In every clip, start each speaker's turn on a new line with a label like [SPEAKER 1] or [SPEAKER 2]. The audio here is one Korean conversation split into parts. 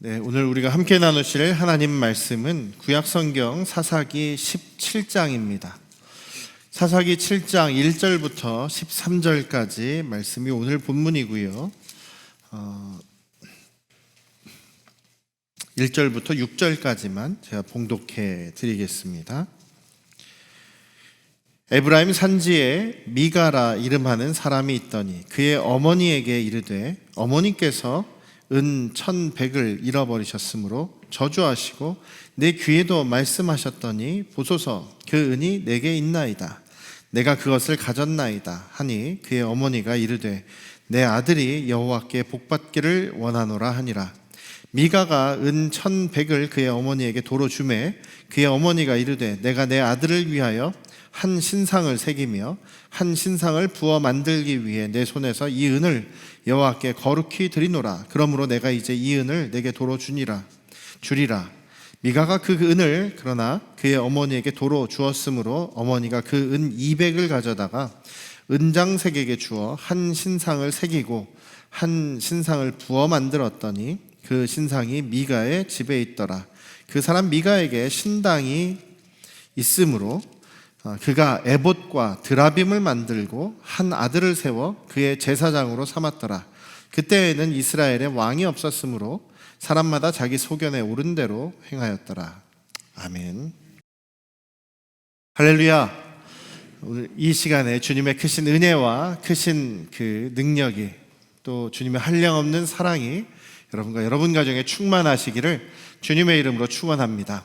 [SPEAKER 1] 네, 오늘 우리가 함께 나누실 하나님 말씀은 구약성경 사사기 17장입니다. 사사기 7장 1절부터 13절까지 말씀이 오늘 본문이고요. 1절부터 6절까지만 제가 봉독해 드리겠습니다. 에브라임 산지에 미가라 이름하는 사람이 있더니 그의 어머니에게 이르되 어머니께서 은 1,100을 잃어버리셨으므로 저주하시고 내 귀에도 말씀하셨더니 보소서 그 은이 내게 있나이다. 내가 그것을 가졌나이다 하니 그의 어머니가 이르되 내 아들이 여호와께 복받기를 원하노라 하니라. 미가가 은 1,100을 그의 어머니에게 도로 주매 그의 어머니가 이르되 내가 내 아들을 위하여 한 신상을 새기며 한 신상을 부어 만들기 위해 내 손에서 이 은을 여호와께 거룩히 드리노라. 그러므로 내가 이제 이 은을 내게 도로 주리라. 미가가 그 은을 그러나 그의 어머니에게 도로 주었으므로 어머니가 그 은 200을 가져다가 은장색에게 주어 한 신상을 새기고 한 신상을 부어 만들었더니 그 신상이 미가의 집에 있더라. 그 사람 미가에게 신당이 있으므로 그가 에봇과 드라빔을 만들고 한 아들을 세워 그의 제사장으로 삼았더라. 그때에는 이스라엘에 왕이 없었으므로 사람마다 자기 소견에 오른 대로 행하였더라. 아멘. 할렐루야. 오늘 이 시간에 주님의 크신 은혜와 크신 그 능력이 또 주님의 한량없는 사랑이 여러분과 여러분 가정에 충만하시기를 주님의 이름으로 축원합니다.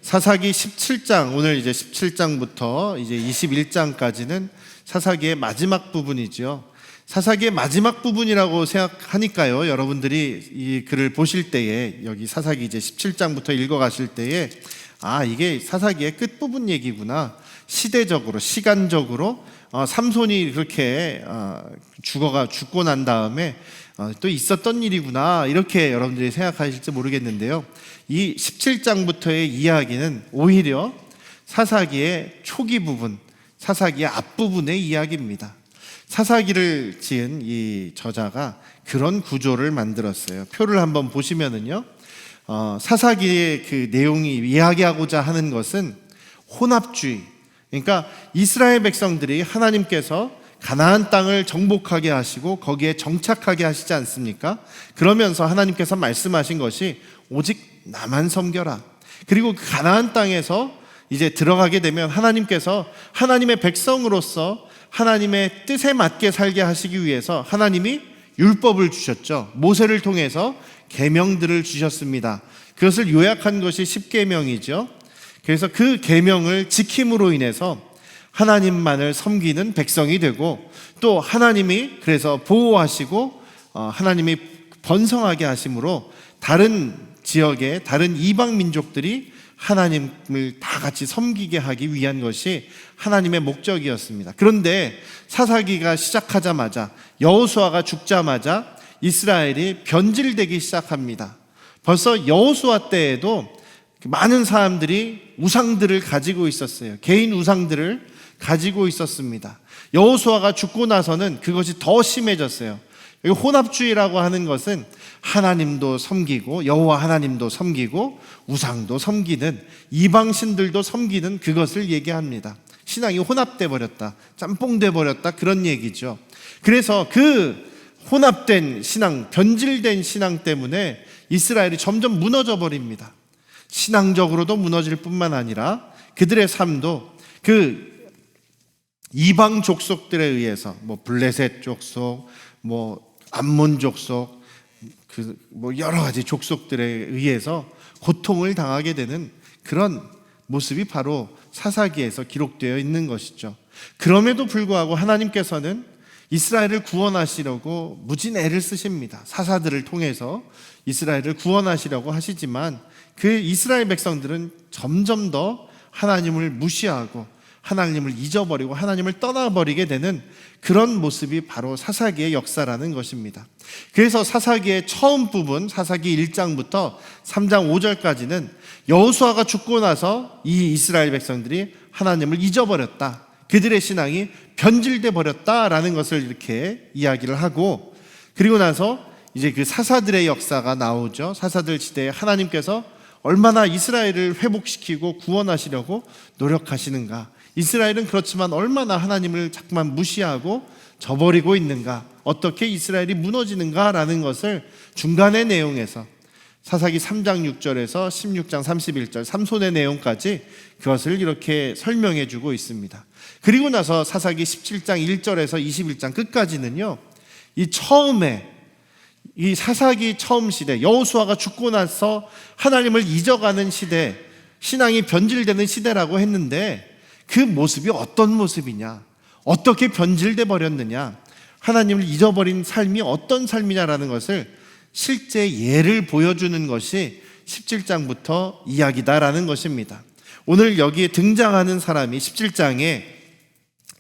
[SPEAKER 1] 사사기 17장, 오늘 이제 17장부터 이제 21장까지는 사사기의 마지막 부분이죠. 사사기의 마지막 부분이라고 생각하니까요, 여러분들이 이 글을 보실 때에 여기 사사기 이제 17장부터 읽어가실 때에 이게 사사기의 끝부분 얘기구나. 시대적으로, 시간적으로 삼손이 그렇게 죽고 난 다음에 또 있었던 일이구나, 이렇게 여러분들이 생각하실지 모르겠는데요, 이 17장부터의 이야기는 오히려 사사기의 초기 부분, 사사기의 앞부분의 이야기입니다. 사사기를 지은 이 저자가 그런 구조를 만들었어요. 표를 한번 보시면은요, 사사기의 그 내용이 이야기하고자 하는 것은 혼합주의, 그러니까 이스라엘 백성들이 하나님께서 가나안 땅을 정복하게 하시고 거기에 정착하게 하시지 않습니까? 그러면서 하나님께서 말씀하신 것이 오직 나만 섬겨라. 그리고 그 가나안 땅에서 이제 들어가게 되면 하나님께서 하나님의 백성으로서 하나님의 뜻에 맞게 살게 하시기 위해서 하나님이 율법을 주셨죠. 모세를 통해서 계명들을 주셨습니다. 그것을 요약한 것이 십계명이죠. 그래서 그 계명을 지킴으로 인해서 하나님만을 섬기는 백성이 되고, 또 하나님이 그래서 보호하시고 하나님이 번성하게 하심으로 다른 지역의 다른 이방 민족들이 하나님을 다 같이 섬기게 하기 위한 것이 하나님의 목적이었습니다. 그런데 사사기가 시작하자마자, 여호수아가 죽자마자 이스라엘이 변질되기 시작합니다. 벌써 여호수아 때에도 많은 사람들이 우상들을 가지고 있었어요. 개인 우상들을 가지고 있었습니다. 여호수아가 죽고 나서는 그것이 더 심해졌어요. 혼합주의라고 하는 것은 하나님도 섬기고 여호와 하나님도 섬기고 우상도 섬기는, 이방신들도 섬기는 그것을 얘기합니다. 신앙이 혼합돼 버렸다, 짬뽕돼 버렸다, 그런 얘기죠. 그래서 그 혼합된 신앙, 변질된 신앙 때문에 이스라엘이 점점 무너져 버립니다. 신앙적으로도 무너질 뿐만 아니라 그들의 삶도 그 이방 족속들에 의해서, 블레셋 족속, 암몬 족속, 여러 가지 족속들에 의해서 고통을 당하게 되는 그런 모습이 바로 사사기에서 기록되어 있는 것이죠. 그럼에도 불구하고 하나님께서는 이스라엘을 구원하시려고 무진 애를 쓰십니다. 사사들을 통해서 이스라엘을 구원하시려고 하시지만 그 이스라엘 백성들은 점점 더 하나님을 무시하고 하나님을 잊어버리고 하나님을 떠나버리게 되는 그런 모습이 바로 사사기의 역사라는 것입니다. 그래서 사사기의 처음 부분, 사사기 1장부터 3장 5절까지는 여호수아가 죽고 나서 이 이스라엘 백성들이 하나님을 잊어버렸다, 그들의 신앙이 변질돼 버렸다라는 것을 이렇게 이야기를 하고, 그리고 나서 이제 그 사사들의 역사가 나오죠. 사사들 시대에 하나님께서 얼마나 이스라엘을 회복시키고 구원하시려고 노력하시는가. 이스라엘은 그렇지만 얼마나 하나님을 자꾸만 무시하고 저버리고 있는가. 어떻게 이스라엘이 무너지는가라는 것을 중간의 내용에서 사사기 3장 6절에서 16장 31절 삼손의 내용까지 그것을 이렇게 설명해 주고 있습니다. 그리고 나서 사사기 17장 1절에서 21장 끝까지는요, 이 처음에 이 사사기 처음 시대, 여호수아가 죽고 나서 하나님을 잊어가는 시대, 신앙이 변질되는 시대라고 했는데 그 모습이 어떤 모습이냐, 어떻게 변질돼 버렸느냐, 하나님을 잊어버린 삶이 어떤 삶이냐라는 것을 실제 예를 보여주는 것이 17장부터 이야기다라는 것입니다. 오늘 여기에 등장하는 사람이 17장에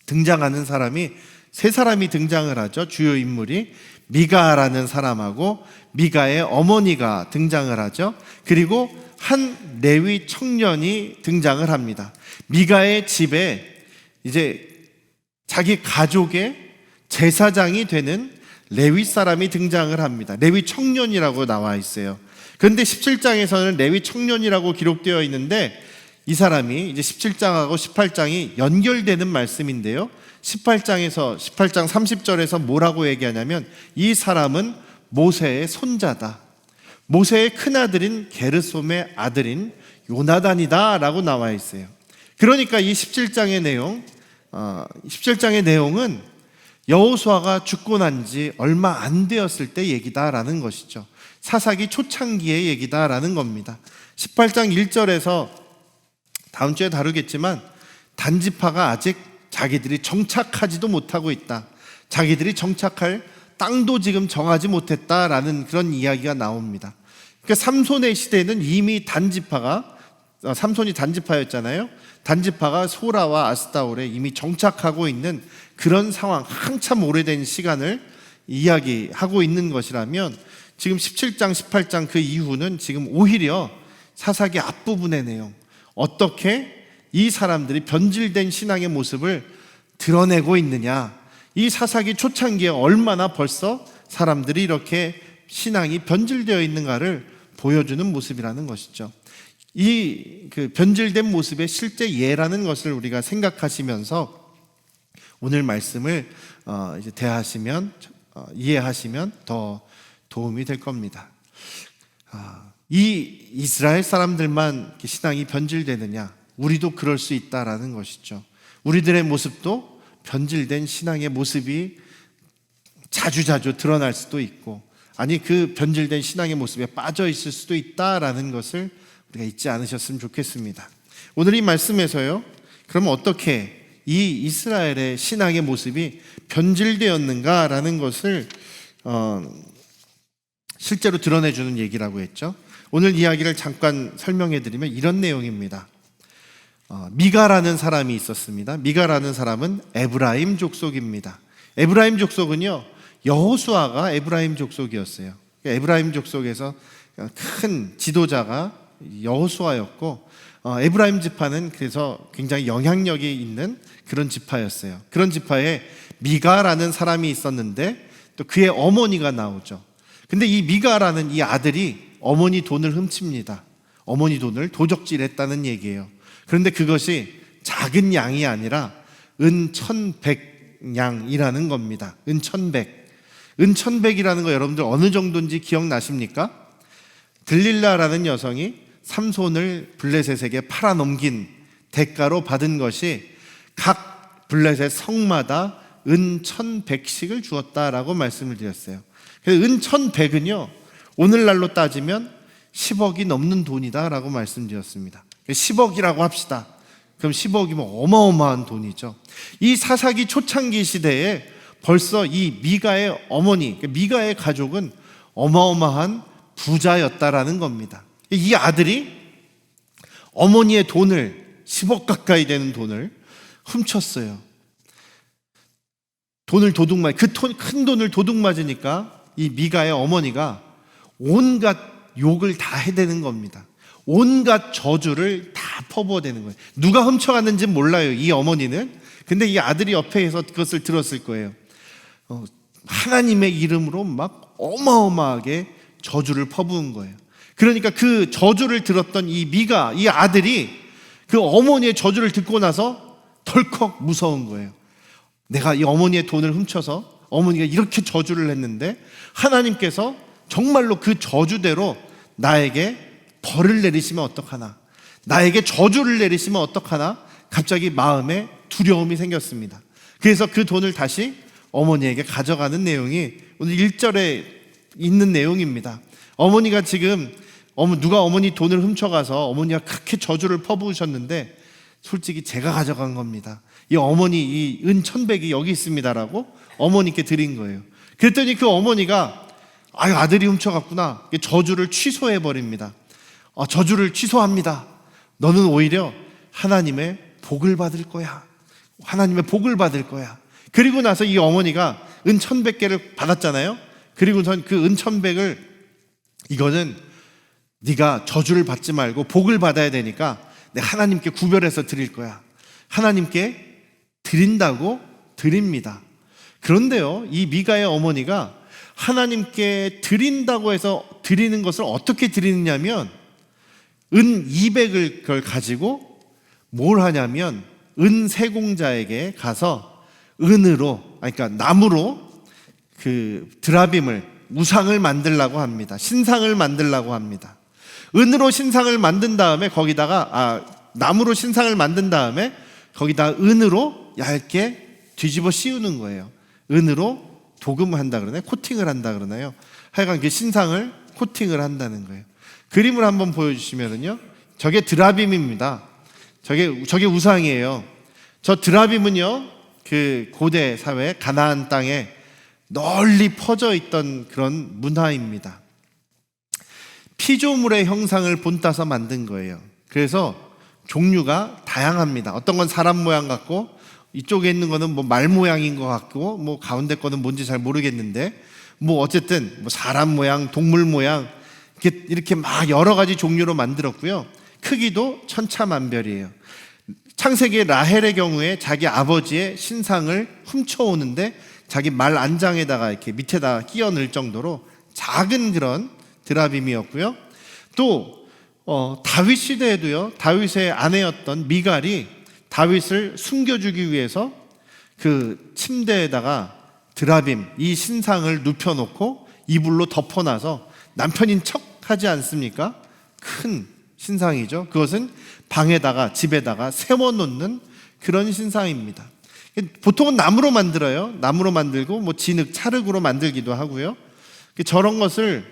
[SPEAKER 1] 등장하는 사람이 세 사람이 등장을 하죠. 주요 인물이 미가라는 사람하고 미가의 어머니가 등장을 하죠. 그리고 한 레위 청년이 등장을 합니다. 미가의 집에 이제 자기 가족의 제사장이 되는 레위 사람이 등장을 합니다. 레위 청년이라고 나와 있어요. 그런데 17장에서는 레위 청년이라고 기록되어 있는데 이 사람이 이제 17장하고 18장이 연결되는 말씀인데요. 18장 30절에서 뭐라고 얘기하냐면 이 사람은 모세의 손자다. 모세의 큰아들인 게르솜의 아들인 요나단이다 라고 나와 있어요. 그러니까 이 17장의 내용은 여호수아가 죽고 난 지 얼마 안 되었을 때 얘기다라는 것이죠. 사사기 초창기의 얘기다라는 겁니다. 18장 1절에서 다음 주에 다루겠지만 단지파가 아직 자기들이 정착하지도 못하고 있다. 자기들이 정착할 땅도 지금 정하지 못했다라는 그런 이야기가 나옵니다. 그러니까 삼손의 시대는 이미 삼손이 단지파였잖아요. 단지파가 소라와 아스타올에 이미 정착하고 있는 그런 상황, 한참 오래된 시간을 이야기하고 있는 것이라면 지금 17장, 18장 그 이후는 지금 오히려 사사기 앞부분의 내용, 어떻게 이 사람들이 변질된 신앙의 모습을 드러내고 있느냐, 이 사사기 초창기에 얼마나 벌써 사람들이 이렇게 신앙이 변질되어 있는가를 보여주는 모습이라는 것이죠. 이 그 변질된 모습의 실제 예라는 것을 우리가 생각하시면서 오늘 말씀을 이제 이해하시면 더 도움이 될 겁니다. 이 이스라엘 사람들만 신앙이 변질되느냐? 우리도 그럴 수 있다라는 것이죠. 우리들의 모습도 변질된 신앙의 모습이 자주자주 드러날 수도 있고, 아니 그 변질된 신앙의 모습에 빠져 있을 수도 있다라는 것을 우리가 잊지 않으셨으면 좋겠습니다. 오늘 이 말씀에서요, 그러면 어떻게 이 이스라엘의 신앙의 모습이 변질되었는가라는 것을 실제로 드러내주는 얘기라고 했죠. 오늘 이야기를 잠깐 설명해 드리면 이런 내용입니다. 미가라는 사람이 있었습니다. 미가라는 사람은 에브라임 족속입니다. 에브라임 족속은요, 여호수아가 에브라임 족속이었어요. 에브라임 족속에서 큰 지도자가 여호수아였고, 에브라임 지파는 그래서 굉장히 영향력이 있는 그런 지파였어요. 그런 지파에 미가라는 사람이 있었는데 또 그의 어머니가 나오죠. 근데 이 미가라는 이 아들이 어머니 돈을 훔칩니다. 어머니 돈을 도적질했다는 얘기예요. 그런데 그것이 작은 양이 아니라 은 1,100양이라는 겁니다. 은 1,100. 은 1,100이라는 거 여러분들 어느 정도인지 기억나십니까? 들릴라라는 여성이 삼손을 블레셋에게 팔아넘긴 대가로 받은 것이 각 블레셋 성마다 은 1,100씩을 주었다라고 말씀을 드렸어요. 그래서 은 1,100은요, 오늘날로 따지면 10억이 넘는 돈이다라고 말씀드렸습니다. 10억이라고 합시다. 그럼 10억이면 어마어마한 돈이죠. 이 사사기 초창기 시대에 벌써 이 미가의 어머니, 미가의 가족은 어마어마한 부자였다라는 겁니다. 이 아들이 어머니의 돈을 10억 가까이 되는 돈을 훔쳤어요. 돈을 큰 돈을 도둑 맞으니까 이 미가의 어머니가 온갖 욕을 다 해대는 겁니다. 온갖 저주를 다 퍼부어대는 거예요. 누가 훔쳐갔는지 몰라요, 이 어머니는. 근데 이 아들이 옆에서 그것을 들었을 거예요. 하나님의 이름으로 막 어마어마하게 저주를 퍼부은 거예요. 그러니까 그 저주를 들었던 이 미가, 이 아들이 그 어머니의 저주를 듣고 나서 덜컥 무서운 거예요. 내가 이 어머니의 돈을 훔쳐서 어머니가 이렇게 저주를 했는데 하나님께서 정말로 그 저주대로 나에게 벌을 내리시면 어떡하나, 나에게 저주를 내리시면 어떡하나, 갑자기 마음에 두려움이 생겼습니다. 그래서 그 돈을 다시 어머니에게 가져가는 내용이 오늘 1절에 있는 내용입니다. 어머니가 지금 누가 어머니 돈을 훔쳐가서 어머니가 그렇게 저주를 퍼부으셨는데 솔직히 제가 가져간 겁니다. 이 어머니 이 은 1,100이 여기 있습니다라고 어머니께 드린 거예요. 그랬더니 그 어머니가 아들이 훔쳐갔구나, 저주를 취소해 버립니다. 저주를 취소합니다. 너는 오히려 하나님의 복을 받을 거야. 하나님의 복을 받을 거야. 그리고 나서 이 어머니가 은 1,100개를 받았잖아요. 그리고선 그 은 1,100을 이거는 네가 저주를 받지 말고 복을 받아야 되니까 내가 하나님께 구별해서 드릴 거야. 하나님께 드린다고 드립니다. 그런데요, 이 미가의 어머니가 하나님께 드린다고 해서 드리는 것을 어떻게 드리느냐면 은 200을 그걸 가지고 뭘 하냐면 은 세공자에게 가서 은으로, 그러니까 나무로 그 드라빔을, 우상을 만들라고 합니다. 신상을 만들라고 합니다. 은으로 신상을 만든 다음에 거기다가 나무로 신상을 만든 다음에 거기다 은으로 얇게 뒤집어 씌우는 거예요. 은으로 도금한다 그러나요? 코팅을 한다 그러나요? 하여간 그 신상을 코팅을 한다는 거예요. 그림을 한번 보여주시면은요, 저게 드라빔입니다. 저게 우상이에요. 저 드라빔은요, 그 고대 사회 가나안 땅에 널리 퍼져 있던 그런 문화입니다. 피조물의 형상을 본따서 만든 거예요. 그래서 종류가 다양합니다. 어떤 건 사람 모양 같고, 이쪽에 있는 거는 뭐 말 모양인 것 같고, 뭐 가운데 거는 뭔지 잘 모르겠는데, 뭐 어쨌든 뭐 사람 모양, 동물 모양, 이렇게 막 여러 가지 종류로 만들었고요. 크기도 천차만별이에요. 창세기의 라헬의 경우에 자기 아버지의 신상을 훔쳐오는데 자기 말 안장에다가 이렇게 밑에다 끼워 넣을 정도로 작은 그런 드라빔이었고요. 또 다윗 시대에도요, 다윗의 아내였던 미갈이 다윗을 숨겨주기 위해서 그 침대에다가 드라빔, 이 신상을 눕혀놓고 이불로 덮어놔서 남편인 척 하지 않습니까? 큰 신상이죠. 그것은 방에다가, 집에다가 세워놓는 그런 신상입니다. 보통은 나무로 만들어요. 나무로 만들고 뭐 진흙, 찰흙으로 만들기도 하고요. 저런 것을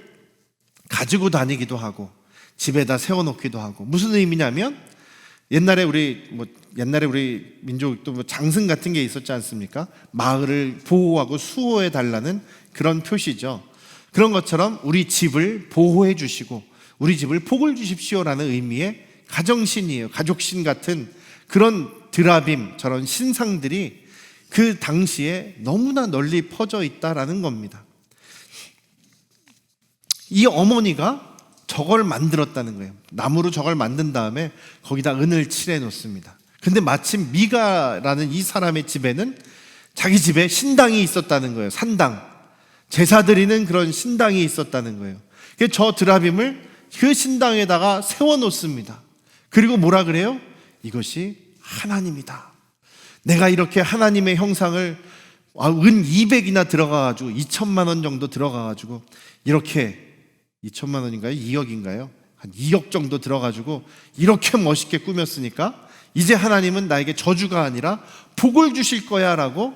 [SPEAKER 1] 가지고 다니기도 하고 집에다 세워놓기도 하고, 무슨 의미냐면 옛날에 우리 민족도 뭐 장승 같은 게 있었지 않습니까? 마을을 보호하고 수호해 달라는 그런 표시죠. 그런 것처럼 우리 집을 보호해 주시고 우리 집을 복을 주십시오라는 의미의 가정신이에요. 가족신 같은 그런 드라빔, 저런 신상들이 그 당시에 너무나 널리 퍼져 있다라는 겁니다. 이 어머니가 저걸 만들었다는 거예요. 나무로 저걸 만든 다음에 거기다 은을 칠해 놓습니다. 근데 마침 미가라는 이 사람의 집에는 자기 집에 신당이 있었다는 거예요. 산당, 제사 드리는 그런 신당이 있었다는 거예요. 그래서 저 드라빔을 그 신당에다가 세워 놓습니다. 그리고 뭐라 그래요? 이것이 하나님이다. 내가 이렇게 하나님의 형상을 은 200이나 들어가가지고 2천만 원 정도 들어가가지고 이렇게 2천만 원인가요? 2억인가요? 한 2억 정도 들어가지고 이렇게 멋있게 꾸몄으니까 이제 하나님은 나에게 저주가 아니라 복을 주실 거야 라고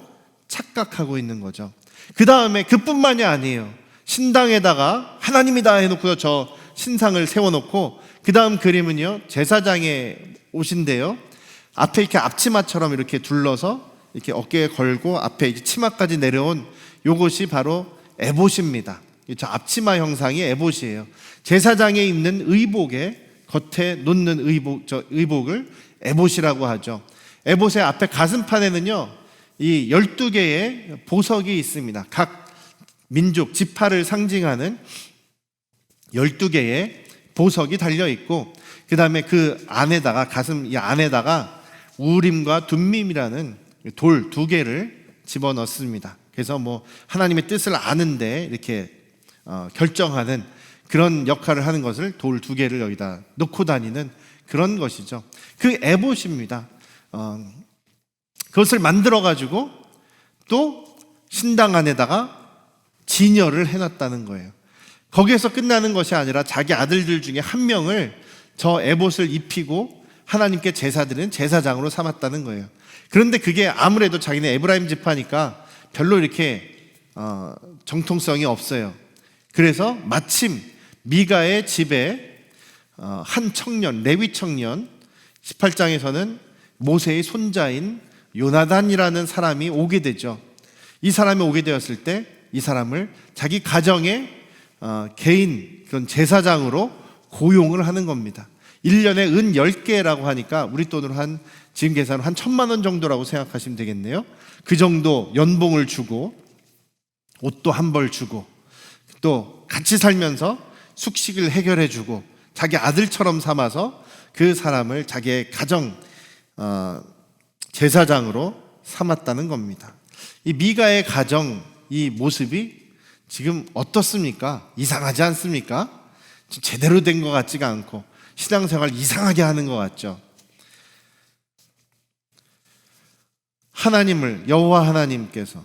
[SPEAKER 1] 착각하고 있는 거죠. 그 다음에 그뿐만이 아니에요. 신당에다가 하나님이다 해놓고요, 저 신상을 세워놓고, 그 다음 그림은요, 제사장의 옷인데요, 앞에 이렇게 앞치마처럼 이렇게 둘러서 이렇게 어깨에 걸고 앞에 이제 치마까지 내려온 요것이 바로 에봇입니다. 저 앞치마 형상이 에봇이에요. 제사장에 입는 의복에 겉에 놓는 의복을 에봇이라고 하죠. 에봇의 앞에 가슴판에는요, 이 12개의 보석이 있습니다. 각 민족, 지파를 상징하는 12개의 보석이 달려 있고, 그 다음에 그 안에다가, 가슴 이 안에다가 우림과 둠밈이라는 돌 2개를 집어넣습니다. 그래서 뭐 하나님의 뜻을 아는데 이렇게 결정하는 그런 역할을 하는 것을 돌 2개를 여기다 놓고 다니는 그런 것이죠. 그 에봇입니다. 그것을 만들어 가지고 또 신당 안에다가 진열을 해놨다는 거예요. 거기에서 끝나는 것이 아니라 자기 아들들 중에 한 명을 저 에봇을 입히고 하나님께 제사드리는 제사장으로 삼았다는 거예요. 그런데 그게 아무래도 자기네 에브라임 지파니까 별로 이렇게 정통성이 없어요. 그래서 마침 미가의 집에 한 청년, 레위 청년, 18장에서는 모세의 손자인 요나단이라는 사람이 오게 되죠. 이 사람이 오게 되었을 때 이 사람을 자기 가정의 개인 그런 제사장으로 고용을 하는 겁니다. 1년에 은 10개라고 하니까 우리 돈으로 지금 계산으로 한 1,000만 원 정도라고 생각하시면 되겠네요. 그 정도 연봉을 주고 옷도 한 벌 주고 또 같이 살면서 숙식을 해결해 주고 자기 아들처럼 삼아서 그 사람을 자기의 가정 제사장으로 삼았다는 겁니다. 이 미가의 가정 이 모습이 지금 어떻습니까? 이상하지 않습니까? 제대로 된 것 같지가 않고 신앙생활 이상하게 하는 것 같죠. 여호와 하나님께서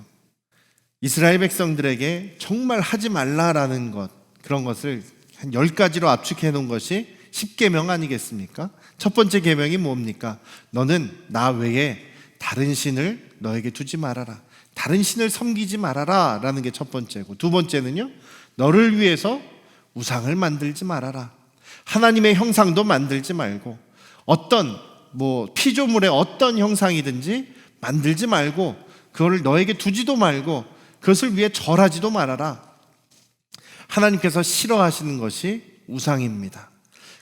[SPEAKER 1] 이스라엘 백성들에게 정말 하지 말라라는 것, 그런 것을 한 10가지로 압축해 놓은 것이 10계명 아니겠습니까? 첫 번째 계명이 뭡니까? 너는 나 외에 다른 신을 너에게 두지 말아라. 다른 신을 섬기지 말아라 라는 게 첫 번째고, 두 번째는요, 너를 위해서 우상을 만들지 말아라. 하나님의 형상도 만들지 말고 어떤 피조물의 어떤 형상이든지 만들지 말고 그거를 너에게 두지도 말고 그것을 위해 절하지도 말아라. 하나님께서 싫어하시는 것이 우상입니다.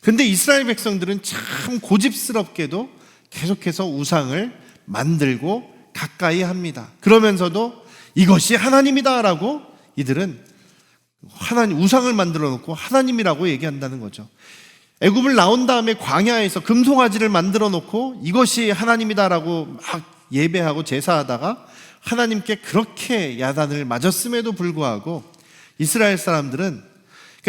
[SPEAKER 1] 근데 이스라엘 백성들은 참 고집스럽게도 계속해서 우상을 만들고 가까이 합니다. 그러면서도 이것이 하나님이다라고 이들은 우상을 만들어 놓고 하나님이라고 얘기한다는 거죠. 애굽을 나온 다음에 광야에서 금송아지를 만들어 놓고 이것이 하나님이다라고 막 예배하고 제사하다가 하나님께 그렇게 야단을 맞았음에도 불구하고 이스라엘 사람들은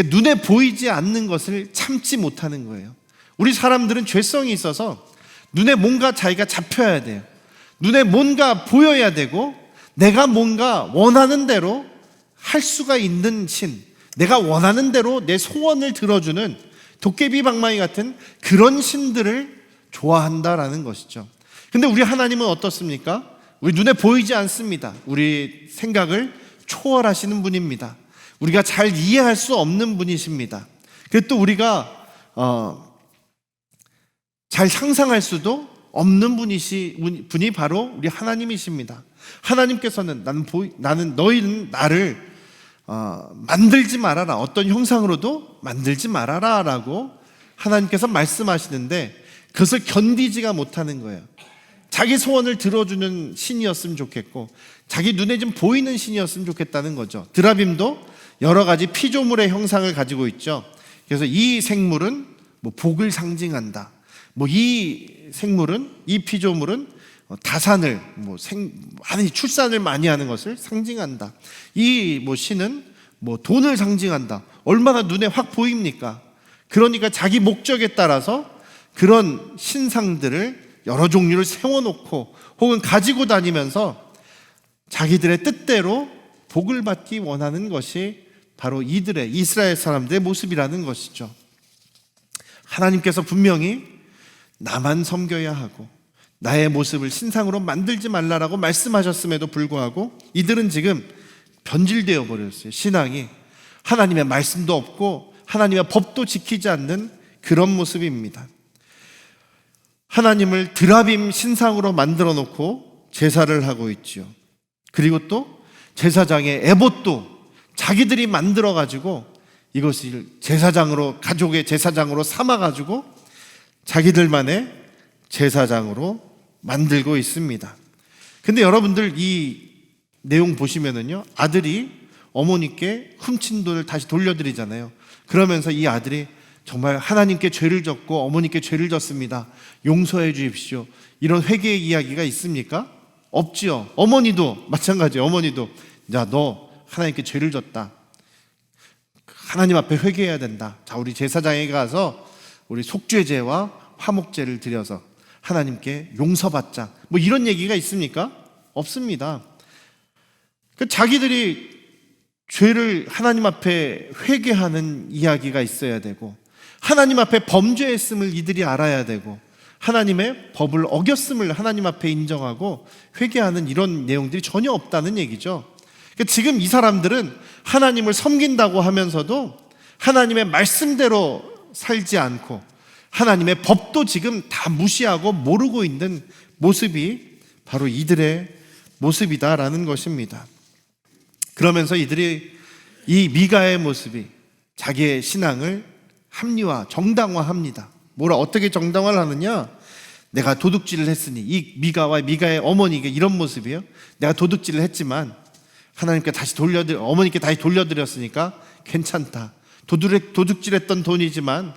[SPEAKER 1] 눈에 보이지 않는 것을 참지 못하는 거예요. 우리 사람들은 죄성이 있어서 눈에 뭔가 자기가 잡혀야 돼요. 눈에 뭔가 보여야 되고 내가 뭔가 원하는 대로 할 수가 있는 신, 내가 원하는 대로 내 소원을 들어주는 도깨비 방망이 같은 그런 신들을 좋아한다라는 것이죠. 근데 우리 하나님은 어떻습니까? 우리 눈에 보이지 않습니다. 우리 생각을 초월하시는 분입니다. 우리가 잘 이해할 수 없는 분이십니다. 그리고 또 우리가 잘 상상할 수도 없는 분이 바로 우리 하나님이십니다. 하나님께서는 너희는 나를 만들지 말아라. 어떤 형상으로도 만들지 말아라 라고 하나님께서 말씀하시는데 그것을 견디지가 못하는 거예요. 자기 소원을 들어주는 신이었으면 좋겠고 자기 눈에 좀 보이는 신이었으면 좋겠다는 거죠. 드라빔도 여러 가지 피조물의 형상을 가지고 있죠. 그래서 이 생물은 복을 상징한다. 이 피조물은 다산을 많이 출산을 많이 하는 것을 상징한다. 이 신은 돈을 상징한다. 얼마나 눈에 확 보입니까? 그러니까 자기 목적에 따라서 그런 신상들을 여러 종류를 세워놓고 혹은 가지고 다니면서 자기들의 뜻대로 복을 받기 원하는 것이 바로 이스라엘 사람들의 모습이라는 것이죠. 하나님께서 분명히 나만 섬겨야 하고 나의 모습을 신상으로 만들지 말라라고 말씀하셨음에도 불구하고 이들은 지금 변질되어 버렸어요. 신앙이 하나님의 말씀도 없고 하나님의 법도 지키지 않는 그런 모습입니다. 하나님을 드라빔 신상으로 만들어 놓고 제사를 하고 있죠. 그리고 또 제사장의 에봇도 자기들이 만들어 가지고 이것을 가족의 제사장으로 삼아 가지고 자기들만의 제사장으로 만들고 있습니다. 근데 여러분들 이 내용 보시면은요, 아들이 어머니께 훔친 돈을 다시 돌려드리잖아요. 그러면서 이 아들이 정말 하나님께 죄를 졌고 어머니께 죄를 졌습니다. 용서해 주십시오. 이런 회개의 이야기가 있습니까? 없지요. 어머니도 마찬가지예요. 어머니도 야, 너 하나님께 죄를 졌다. 하나님 앞에 회개해야 된다. 자, 우리 제사장에 가서 우리 속죄제와 화목제를 드려서 하나님께 용서받자. 뭐 이런 얘기가 있습니까? 없습니다. 자기들이 죄를 하나님 앞에 회개하는 이야기가 있어야 되고, 하나님 앞에 범죄했음을 이들이 알아야 되고, 하나님의 법을 어겼음을 하나님 앞에 인정하고 회개하는 이런 내용들이 전혀 없다는 얘기죠. 지금 이 사람들은 하나님을 섬긴다고 하면서도 하나님의 말씀대로 살지 않고 하나님의 법도 지금 다 무시하고 모르고 있는 모습이 바로 이들의 모습이다라는 것입니다. 그러면서 이들이 이 미가의 모습이 자기의 신앙을 합리화, 정당화합니다. 어떻게 정당화를 하느냐? 내가 도둑질을 했으니, 이 미가와 미가의 어머니가 이런 모습이에요. 내가 도둑질을 했지만 하나님께 다시 어머니께 다시 돌려드렸으니까 괜찮다. 도둑질했던 돈이지만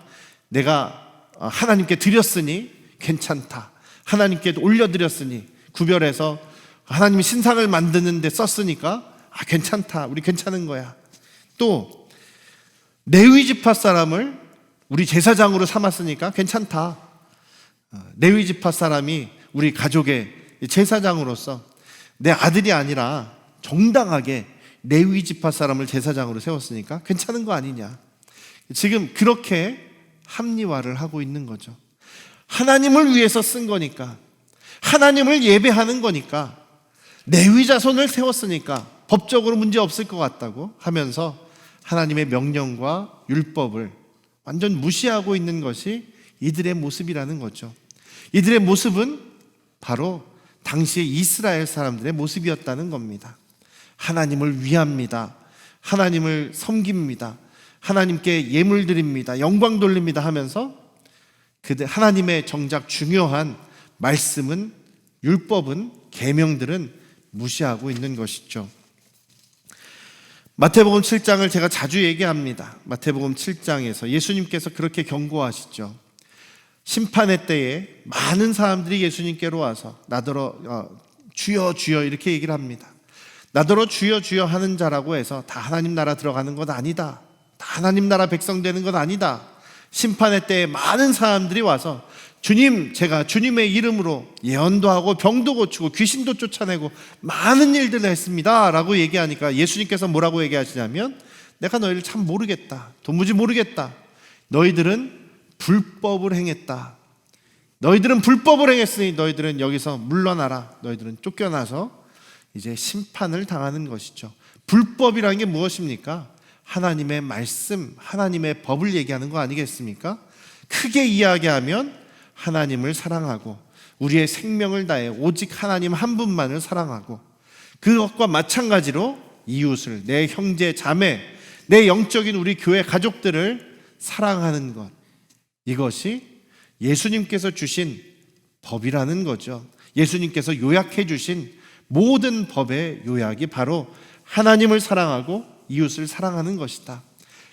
[SPEAKER 1] 내가 하나님께 드렸으니 괜찮다. 하나님께 올려드렸으니, 구별해서 하나님이 신상을 만드는 데 썼으니까 괜찮다. 우리 괜찮은 거야. 또 레위 지파 사람을 우리 제사장으로 삼았으니까 괜찮다. 레위 지파 사람이 우리 가족의 제사장으로서 내 아들이 아니라 정당하게 레위 지파 사람을 제사장으로 세웠으니까 괜찮은 거 아니냐. 지금 그렇게 합리화를 하고 있는 거죠. 하나님을 위해서 쓴 거니까, 하나님을 예배하는 거니까, 레위 자손을 세웠으니까 법적으로 문제 없을 것 같다고 하면서 하나님의 명령과 율법을 완전 무시하고 있는 것이 이들의 모습이라는 거죠. 이들의 모습은 바로 당시의 이스라엘 사람들의 모습이었다는 겁니다. 하나님을 위합니다. 하나님을 섬깁니다. 하나님께 예물 드립니다. 영광 돌립니다 하면서 그들 하나님의 정작 중요한 말씀은, 율법은, 계명들은 무시하고 있는 것이죠. 마태복음 7장을 제가 자주 얘기합니다. 마태복음 7장에서 예수님께서 그렇게 경고하시죠. 심판의 때에 많은 사람들이 예수님께로 와서 나더러 주여 주여 이렇게 얘기를 합니다. 나더러 주여 주여 하는 자라고 해서 다 하나님 나라 들어가는 것 아니다. 다 하나님 나라 백성 되는 것 아니다. 심판의 때에 많은 사람들이 와서 주님, 제가 주님의 이름으로 예언도 하고 병도 고치고 귀신도 쫓아내고 많은 일들을 했습니다 라고 얘기하니까 예수님께서 뭐라고 얘기하시냐면, 내가 너희를 참 모르겠다. 도무지 모르겠다. 너희들은 불법을 행했다. 너희들은 불법을 행했으니 너희들은 여기서 물러나라. 너희들은 쫓겨나서 이제 심판을 당하는 것이죠. 불법이라는 게 무엇입니까? 하나님의 말씀, 하나님의 법을 얘기하는 거 아니겠습니까? 크게 이야기하면 하나님을 사랑하고 우리의 생명을 다해 오직 하나님 한 분만을 사랑하고, 그것과 마찬가지로 이웃을, 내 형제 자매, 내 영적인 우리 교회 가족들을 사랑하는 것, 이것이 예수님께서 주신 법이라는 거죠. 예수님께서 요약해 주신 모든 법의 요약이 바로 하나님을 사랑하고 이웃을 사랑하는 것이다.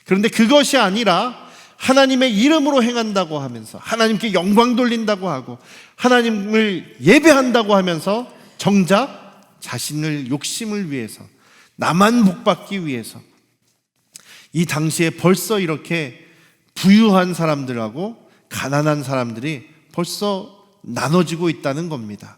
[SPEAKER 1] 그런데 그것이 아니라 하나님의 이름으로 행한다고 하면서, 하나님께 영광 돌린다고 하고, 하나님을 예배한다고 하면서 정작 자신을 욕심을 위해서, 나만 복받기 위해서, 이 당시에 벌써 이렇게 부유한 사람들하고 가난한 사람들이 벌써 나눠지고 있다는 겁니다.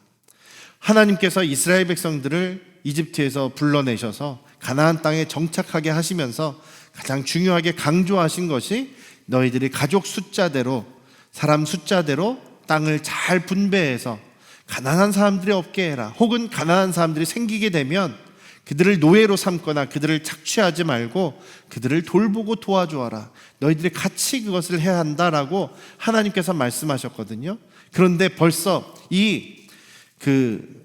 [SPEAKER 1] 하나님께서 이스라엘 백성들을 이집트에서 불러내셔서 가나안 땅에 정착하게 하시면서 가장 중요하게 강조하신 것이 너희들이 가족 숫자대로, 사람 숫자대로 땅을 잘 분배해서 가난한 사람들이 없게 해라. 혹은 가난한 사람들이 생기게 되면 그들을 노예로 삼거나 그들을 착취하지 말고 그들을 돌보고 도와주어라. 너희들이 같이 그것을 해야 한다라고 하나님께서 말씀하셨거든요. 그런데 벌써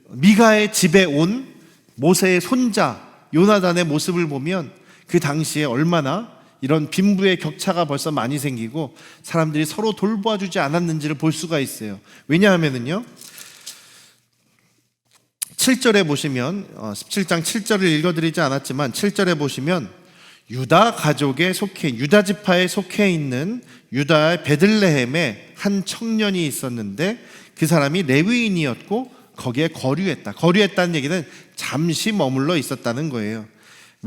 [SPEAKER 1] 미가의 집에 온 모세의 손자 요나단의 모습을 보면 그 당시에 얼마나 이런 빈부의 격차가 벌써 많이 생기고 사람들이 서로 돌봐주지 않았는지를 볼 수가 있어요. 왜냐하면요, 7절에 보시면 17장 7절을 읽어드리지 않았지만 7절에 보시면 유다 가족에 속해, 유다 지파에 속해 있는 유다의 베들레헴에 한 청년이 있었는데 그 사람이 레위인이었고 거기에 거류했다. 거류했다는 얘기는 잠시 머물러 있었다는 거예요.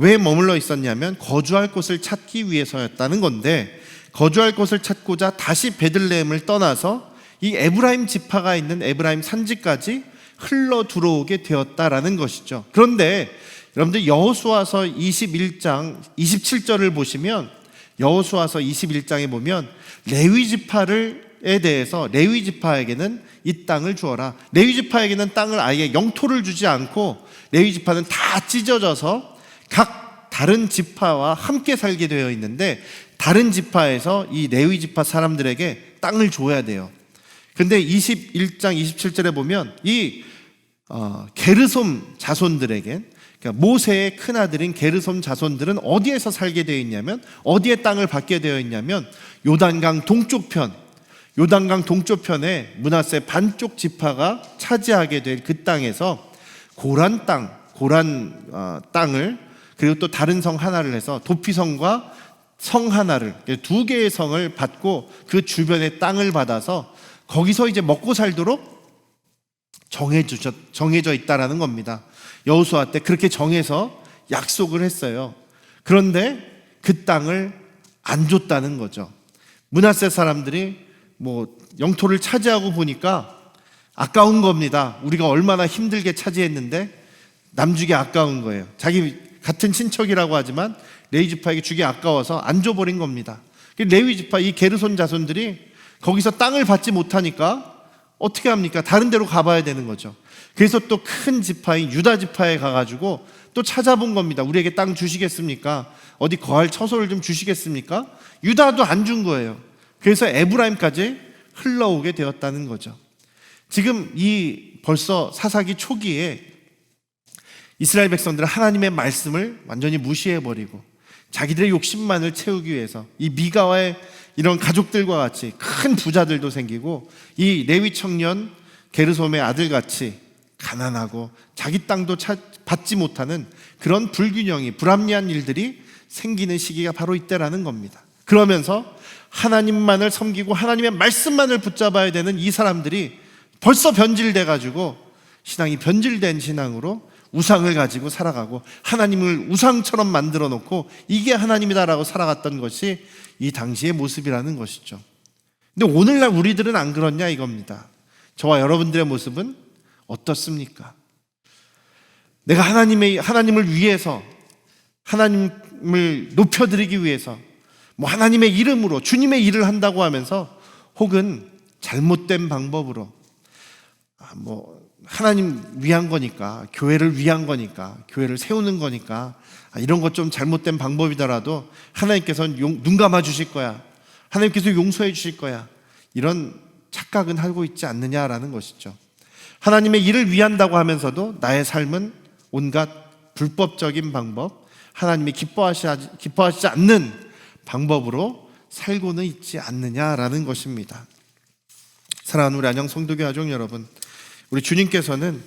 [SPEAKER 1] 왜 머물러 있었냐면 거주할 곳을 찾기 위해서였다는 건데, 거주할 곳을 찾고자 다시 베들레헴을 떠나서 이 에브라임 지파가 있는 에브라임 산지까지 흘러 들어오게 되었다라는 것이죠. 그런데 여러분들 여호수아서 21장 27절을 보시면, 여호수아서 21장에 보면 레위 지파에 대해서 레위 지파에게는 이 땅을 주어라. 레위 지파에게는 땅을 아예 영토를 주지 않고 레위 지파는 다 찢어져서 각 다른 지파와 함께 살게 되어 있는데, 다른 지파에서 이 레위 지파 사람들에게 땅을 줘야 돼요. 근데 21장 27절에 보면 이 게르솜 자손들에게, 그러니까 모세의 큰아들인 게르솜 자손들은 어디에서 살게 되어 있냐면, 어디에 땅을 받게 되어 있냐면 요단강 동쪽편, 요단강 동쪽편에 므낫세 반쪽 지파가 차지하게 될 그 땅에서 고란 땅을, 그리고 또 다른 성 하나를 해서 도피성과 성 하나를, 두 개의 성을 받고 그 주변에 땅을 받아서 거기서 이제 먹고 살도록 정해져 있다라는 겁니다. 여호수아 때 그렇게 정해서 약속을 했어요. 그런데 그 땅을 안 줬다는 거죠. 므낫세 사람들이 영토를 차지하고 보니까 아까운 겁니다. 우리가 얼마나 힘들게 차지했는데 남주기 아까운 거예요. 자기 같은 친척이라고 하지만 레위 지파에게 주기 아까워서 안 줘버린 겁니다. 레위 지파 이 게르손 자손들이 거기서 땅을 받지 못하니까 어떻게 합니까? 다른 데로 가봐야 되는 거죠. 그래서 또 큰 지파인 유다 지파에 가가지고 또 찾아본 겁니다. 우리에게 땅 주시겠습니까? 어디 거할 처소를 좀 주시겠습니까? 유다도 안 준 거예요. 그래서 에브라임까지 흘러오게 되었다는 거죠. 지금 벌써 사사기 초기에 이스라엘 백성들은 하나님의 말씀을 완전히 무시해버리고 자기들의 욕심만을 채우기 위해서 이 미가와의 이런 가족들과 같이 큰 부자들도 생기고, 이 레위 청년 게르솜의 아들같이 가난하고 자기 땅도 받지 못하는 그런 불균형이, 불합리한 일들이 생기는 시기가 바로 이때라는 겁니다. 그러면서 하나님만을 섬기고 하나님의 말씀만을 붙잡아야 되는 이 사람들이 벌써 변질돼 가지고 신앙이 변질된 신앙으로 우상을 가지고 살아가고 하나님을 우상처럼 만들어 놓고 이게 하나님이다라고 살아갔던 것이 이 당시의 모습이라는 것이죠. 근데 오늘날 우리들은 안 그렇냐 이겁니다. 저와 여러분들의 모습은 어떻습니까? 내가 하나님을 위해서, 하나님을 높여드리기 위해서 하나님의 이름으로 주님의 일을 한다고 하면서, 혹은 잘못된 방법으로 하나님 위한 거니까, 교회를 위한 거니까, 교회를 세우는 거니까 이런 것 좀 잘못된 방법이더라도 하나님께서는 눈 감아 주실 거야, 하나님께서 용서해 주실 거야, 이런 착각은 하고 있지 않느냐라는 것이죠. 하나님의 일을 위한다고 하면서도 나의 삶은 온갖 불법적인 방법, 하나님이 기뻐하시지 않는 방법으로 살고는 있지 않느냐라는 것입니다. 사랑하는 우리 안녕 성도교 가족 여러분, 우리 주님께서는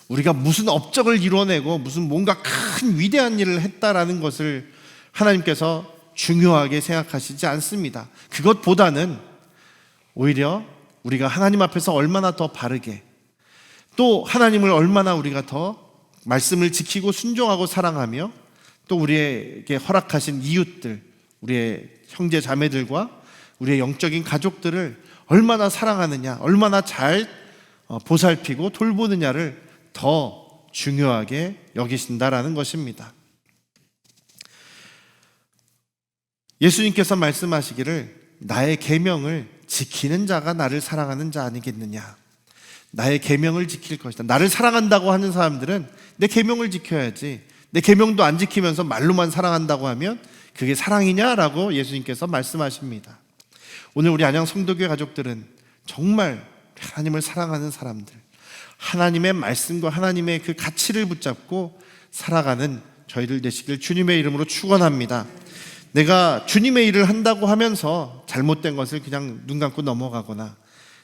[SPEAKER 1] 우리가 무슨 업적을 이뤄내고 무슨 뭔가 큰 위대한 일을 했다라는 것을 하나님께서 중요하게 생각하시지 않습니다. 그것보다는 오히려 우리가 하나님 앞에서 얼마나 더 바르게, 또 하나님을 얼마나 우리가 더 말씀을 지키고 순종하고 사랑하며, 또 우리에게 허락하신 이웃들, 우리의 형제 자매들과 우리의 영적인 가족들을 얼마나 사랑하느냐, 얼마나 잘 보살피고 돌보느냐를 더 중요하게 여기신다라는 것입니다. 예수님께서 말씀하시기를 나의 계명을 지키는 자가 나를 사랑하는 자 아니겠느냐. 나의 계명을 지킬 것이다. 나를 사랑한다고 하는 사람들은 내 계명을 지켜야지, 내 계명도 안 지키면서 말로만 사랑한다고 하면 그게 사랑이냐라고 예수님께서 말씀하십니다. 오늘 우리 안양 성도교회 가족들은 정말 하나님을 사랑하는 사람들, 하나님의 말씀과 하나님의 그 가치를 붙잡고 살아가는 저희들 되시길 주님의 이름으로 축원합니다. 내가 주님의 일을 한다고 하면서 잘못된 것을 그냥 눈 감고 넘어가거나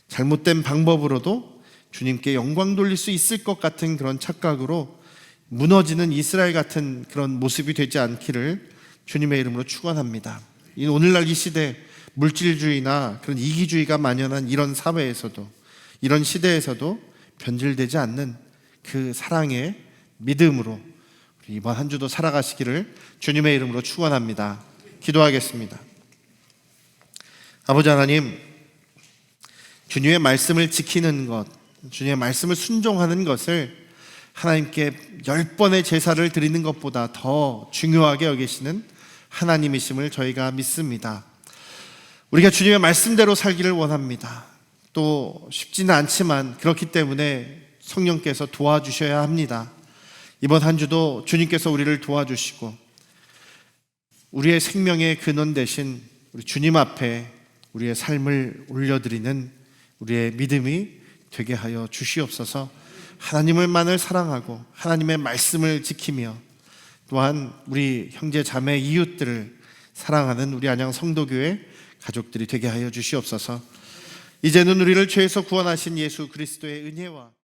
[SPEAKER 1] 잘못된 방법으로도 주님께 영광 돌릴 수 있을 것 같은 그런 착각으로 무너지는 이스라엘 같은 그런 모습이 되지 않기를 주님의 이름으로 축원합니다. 오늘날 이 시대 물질주의나 그런 이기주의가 만연한 이런 사회에서도, 이런 시대에서도 변질되지 않는 그 사랑의 믿음으로 이번 한 주도 살아가시기를 주님의 이름으로 축원합니다. 기도하겠습니다. 아버지 하나님, 주님의 말씀을 지키는 것, 주님의 말씀을 순종하는 것을 하나님께 10번의 제사를 드리는 것보다 더 중요하게 여기시는 하나님이심을 저희가 믿습니다. 우리가 주님의 말씀대로 살기를 원합니다. 또 쉽지는 않지만 그렇기 때문에 성령께서 도와주셔야 합니다. 이번 한 주도 주님께서 우리를 도와주시고 우리의 생명의 근원 되신 우리 주님 앞에 우리의 삶을 올려드리는 우리의 믿음이 되게 하여 주시옵소서. 하나님을만을 사랑하고 하나님의 말씀을 지키며 또한 우리 형제 자매 이웃들을 사랑하는 우리 안양 성도교회 가족들이 되게 하여 주시옵소서. 이제는 우리를 죄에서 구원하신 예수 그리스도의 은혜와